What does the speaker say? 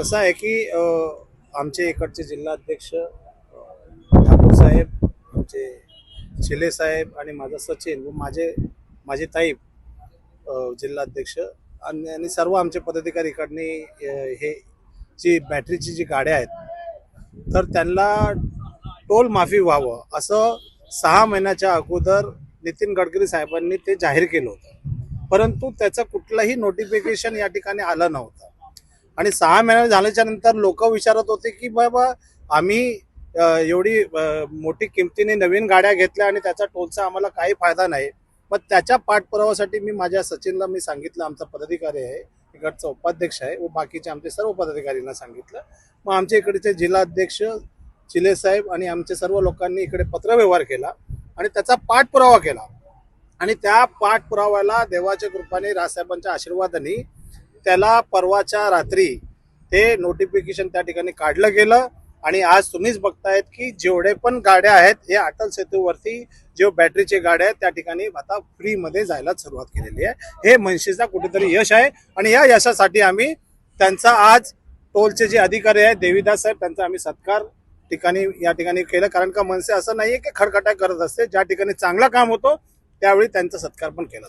कसं आहे की आमचे इकडचे जिल्हाध्यक्ष ठाकूर साहेब, आमचे शिले साहेब आणि माझा सचिन व माझे ताई जिल्हाध्यक्ष आणि सर्व आमचे पदाधिकारी इकडनी हे जी बॅटरीची जी गाड्या आहेत तर त्यांना टोल माफी व्हावं असं 6 महिन्याच्या अगोदर नितीन गडकरी साहेबांनी ते जाहीर केलं होतं, परंतु त्याचं कुठलंही नोटिफिकेशन या ठिकाणी आलं नव्हतं. आणि 6 महिने झाल्याच्या नंतर लोक विचारत होते की बाबा आम्ही एवढी मोठी किमतीने नवीन गाड्या घेतल्या आणि त्याचा टोलचा आम्हाला काही फायदा नाही. मग त्याच्या पाठपुराव्यासाठी मी माझ्या सचिनला मी सांगितलं, आमचा पदाधिकारी आहे इकडचा उपाध्यक्ष आहे व बाकीचे आमचे सर्व पदाधिकाऱ्यांना सांगितलं. मग आमच्या इकडचे जिल्हाध्यक्ष चिले साहेब आणि आमचे सर्व लोकांनी इकडे पत्रव्यवहार केला आणि त्याचा पाठपुरावा केला. आणि त्या पाठपुराव्याला देवाच्या कृपाने राजसाहेबांच्या आशीर्वादाने त्याला परवाच्या रात्री ते नोटिफिकेशन त्या ठिकाणी काढलं गेलं. आणि आज तुम्हीच बघतायत की जेवढे पण गाड्या आहेत हे अटल सेतूवरती जे बॅटरीचे गाड्या आहेत त्या ठिकाणी आता फ्रीमध्ये जायला सुरुवात केलेली आहे. हे मनसेचा कुठेतरी यश आहे आणि या यशासाठी आम्ही त्यांचा आज टोलचे जे अधिकारी आहेत देवीदास साहेब त्यांचा आम्ही सत्कार या ठिकाणी केलं. कारण का मनसे असं नाहीये की खडखटाय करत असते, ज्या ठिकाणी चांगलं काम होतं त्यावेळी त्यांचा सत्कार पण केला जातो.